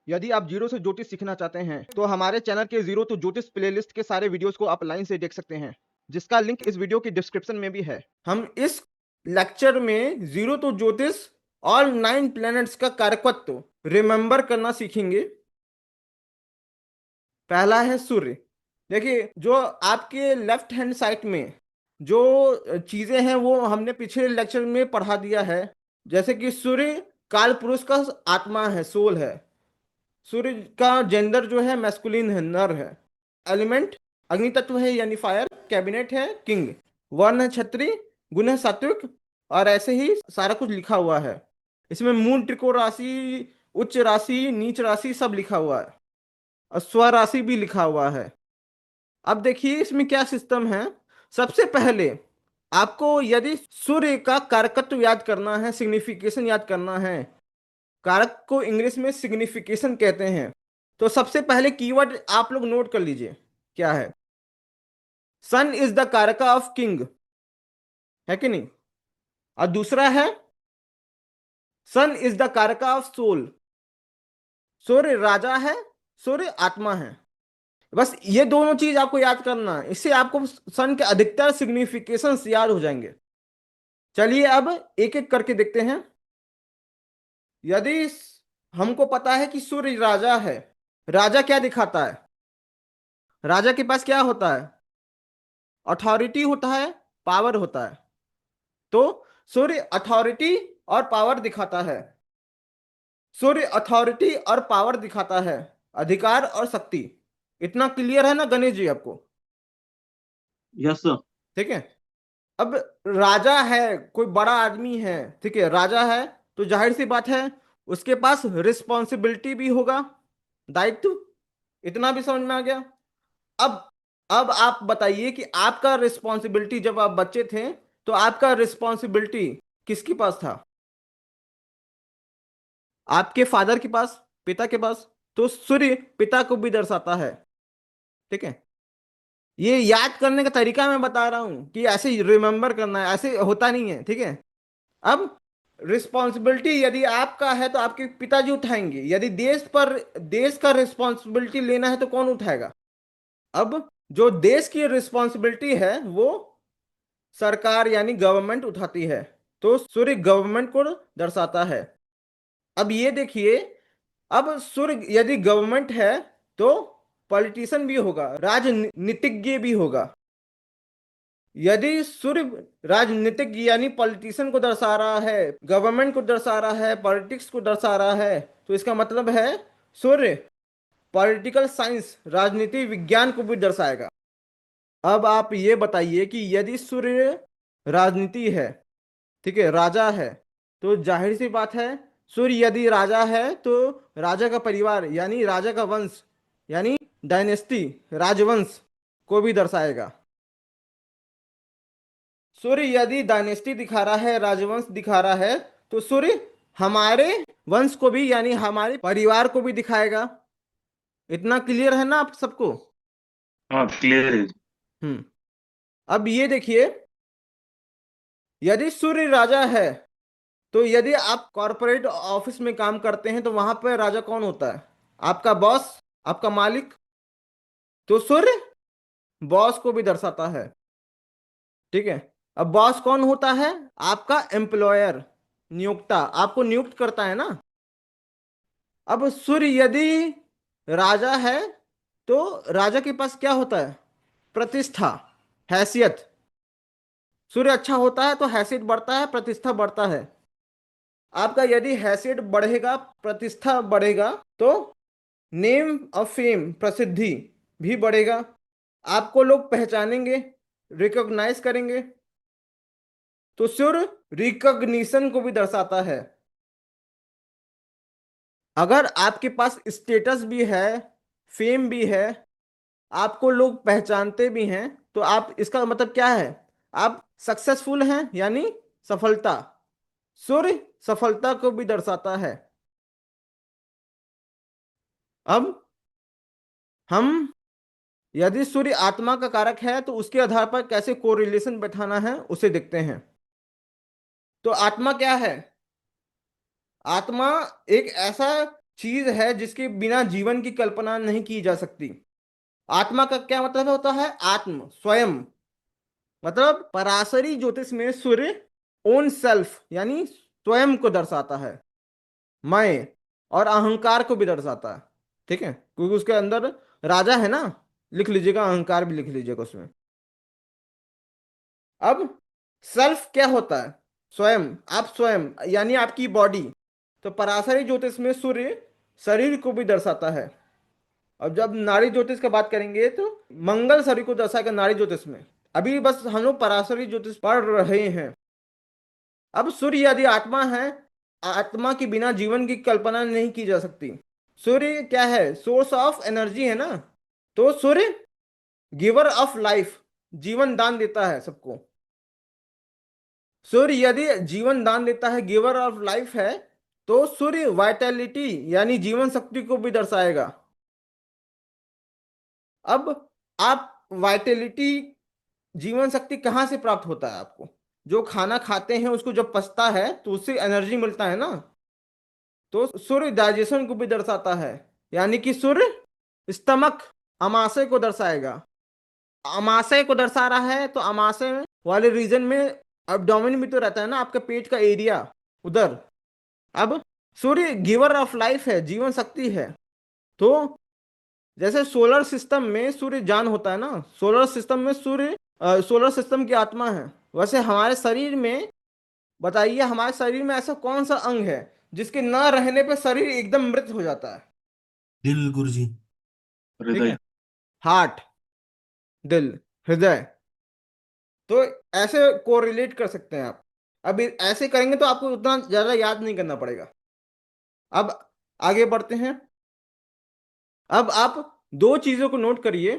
यदि आप जीरो से ज्योतिष सीखना चाहते हैं तो हमारे चैनल के जीरो टू ज्योतिष प्लेलिस्ट के सारे वीडियोस को आप लाइन से देख सकते हैं, जिसका लिंक इस वीडियो की डिस्क्रिप्शन में भी है। हम इस लेक्चर में जीरो टू ज्योतिष ऑल 9 प्लैनेट्स का कारकत्व रिमेंबर करना सीखेंगे। पहला है सूर्य। देखिए, जो आपके लेफ्ट हैंड साइड में जो चीजें हैं वो हमने पिछले लेक्चर में पढ़ा दिया है। जैसे कि सूर्य काल पुरुष का आत्मा है, सोल है। सूर्य का जेंडर जो है मैस्कुलिन है, नर है। एलिमेंट अग्नि तत्व है यानी फायर। कैबिनेट है किंग। वर्ण है क्षत्रिय। गुण है सात्विक। और ऐसे ही सारा कुछ लिखा हुआ है। इसमें मूल त्रिकोण राशि, उच्च राशि, नीच राशि सब लिखा हुआ है और स्वराशि भी लिखा हुआ है। अब देखिए इसमें क्या सिस्टम है। सबसे पहले आपको यदि सूर्य का कारकत्व याद करना है, सिग्निफिकेशन याद करना है, कारक को इंग्लिश में सिग्निफिकेशन कहते हैं, तो सबसे पहले कीवर्ड आप लोग नोट कर लीजिए क्या है। सन इज द कारका ऑफ किंग, है कि नहीं। और दूसरा है सन इज द कारका ऑफ सोल। सूर्य राजा है, सूर्य आत्मा है। बस ये दोनों चीज आपको याद करना है, इससे आपको सन के अधिकतर सिग्निफिकेशंस याद हो जाएंगे। चलिए अब एक एक करके देखते हैं। यदि हमको पता है कि सूर्य राजा है, राजा क्या दिखाता है? राजा के पास क्या होता है? अथॉरिटी होता है, पावर होता है। तो सूर्य अथॉरिटी और पावर दिखाता है। सूर्य अथॉरिटी और पावर दिखाता है, अधिकार और शक्ति। इतना क्लियर है ना गणेश जी आपको? Yes sir. ठीक है। अब राजा है, कोई बड़ा आदमी है, ठीक है, राजा है, तो जाहिर सी बात है उसके पास रिस्पॉन्सिबिलिटी भी होगा, दायित्व। इतना भी समझ में आ गया? अब अब आप बताइए कि आपका रिस्पॉन्सिबिलिटी जब आप बच्चे थे तो आपका रिस्पॉन्सिबिलिटी किसके पास था? आपके फादर के पास, पिता के पास। तो सूर्य पिता को भी दर्शाता है। ठीक है। ये याद करने का तरीका मैं बता रहा हूं कि ऐसे रिमेंबर करना है, ऐसे होता नहीं है। ठीक है। अब रिस्पॉन्सिबिलिटी यदि आपका है तो आपके पिताजी उठाएंगे। यदि देश का रिस्पॉन्सिबिलिटी लेना है तो कौन उठाएगा? अब जो देश की रिस्पॉन्सिबिलिटी है वो सरकार यानी गवर्नमेंट उठाती है। तो सूर्य गवर्नमेंट को दर्शाता है। अब ये देखिए, अब सूर्य यदि गवर्नमेंट है तो पॉलिटिशियन भी होगा, राजनीतिज्ञ भी होगा। यदि सूर्य राजनीतिक यानी पॉलिटिशियन को दर्शा रहा है, गवर्नमेंट को दर्शा रहा है, पॉलिटिक्स को दर्शा रहा है, तो इसका मतलब है सूर्य पॉलिटिकल साइंस, राजनीति विज्ञान को भी दर्शाएगा। अब आप ये बताइए कि यदि सूर्य राजनीति है, ठीक है, राजा है, तो जाहिर सी बात है सूर्य यदि राजा है तो राजा का परिवार यानी राजा का वंश यानी डायनेस्टी, राजवंश को भी दर्शाएगा। सूर्य यदि डायनेस्टी दिखा रहा है, राजवंश दिखा रहा है, तो सूर्य हमारे वंश को भी यानी हमारे परिवार को भी दिखाएगा। इतना क्लियर है ना आप सबको? हाँ क्लियर है। हम्म। अब ये देखिए, यदि सूर्य राजा है तो यदि आप कॉरपोरेट ऑफिस में काम करते हैं तो वहां पर राजा कौन होता है? आपका बॉस, आपका मालिक। तो सूर्य बॉस को भी दर्शाता है। ठीक है। अब बॉस कौन होता है? आपका एम्प्लॉयर, नियोक्ता, आपको नियुक्त करता है ना। अब सूर्य यदि राजा है तो राजा के पास क्या होता है? प्रतिष्ठा, हैसियत। सूर्य अच्छा होता है तो हैसियत बढ़ता है, प्रतिष्ठा बढ़ता है। आपका यदि हैसियत बढ़ेगा, प्रतिष्ठा बढ़ेगा, तो नेम ऑफ फेम, प्रसिद्धि भी बढ़ेगा। आपको लोग पहचानेंगे, रिकॉग्नाइज करेंगे। तो सूर्य रिकॉग्निशन को भी दर्शाता है। अगर आपके पास स्टेटस भी है, फेम भी है, आपको लोग पहचानते भी हैं, तो आप, इसका मतलब क्या है? आप सक्सेसफुल हैं यानी सफलता। सूर्य सफलता को भी दर्शाता है। अब हम यदि सूर्य आत्मा का कारक है तो उसके आधार पर कैसे कोरिलेशन बैठाना है उसे देखते हैं। तो आत्मा क्या है? आत्मा एक ऐसा चीज है जिसके बिना जीवन की कल्पना नहीं की जा सकती। आत्मा का क्या मतलब होता है? आत्म, स्वयं। मतलब पराशरी ज्योतिष में सूर्य ओन सेल्फ यानी स्वयं को दर्शाता है, मैं, और अहंकार को भी दर्शाता है। ठीक है, क्योंकि उसके अंदर राजा है ना, लिख लीजिएगा, अहंकार भी लिख लीजिएगा उसमें। अब सेल्फ क्या होता है? स्वयं। आप स्वयं यानी आपकी बॉडी। तो पराशरी ज्योतिष में सूर्य शरीर को भी दर्शाता है। अब जब नारी ज्योतिष की बात करेंगे तो मंगल शरीर को दर्शाएगा नारी ज्योतिष में। अभी बस हम लोग पराशरी ज्योतिष पढ़ रहे हैं। अब सूर्य यदि आत्मा है, आत्मा के बिना जीवन की कल्पना नहीं की जा सकती। सूर्य क्या है? सोर्स ऑफ एनर्जी है ना। तो सूर्य गिवर ऑफ लाइफ, जीवन दान देता है सबको। सूर्य यदि जीवन दान देता है, गिवर ऑफ लाइफ है, तो सूर्य वाइटैलिटी यानी जीवन शक्ति को भी दर्शाएगा। अब आप वाइटैलिटी, जीवन शक्ति कहाँ से प्राप्त होता है आपको? जो खाना खाते हैं उसको जब पचता है तो उससे एनर्जी मिलता है ना। तो सूर्य डाइजेशन को भी दर्शाता है, यानी कि सूर्य स्टमक, अमाशय को दर्शाएगा। अमाशय को दर्शा रहा है तो अमाशय वाले रीजन में एब्डोमेन भी तो रहता है ना, आपके पेट का एरिया उधर। अब सूर्य गिवर ऑफ लाइफ है, जीवन शक्ति है। तो जैसे सोलर सिस्टम में सूर्य जान होता है ना, सोलर सिस्टम में सूर्य सोलर सिस्टम की आत्मा है। वैसे हमारे शरीर में, बताइए हमारे शरीर में ऐसा कौन सा अंग है जिसके न रहने पे शरीर एकदम मृत हो जाता है? दिल गुरुजी। ठीक हृदय। है, हार्ट, दिल, हृदय। तो ऐसे कोरिलेट कर सकते हैं आप। अब ऐसे करेंगे तो आपको उतना ज्यादा याद नहीं करना पड़ेगा। अब आगे बढ़ते हैं। अब आप दो चीजों को नोट करिए।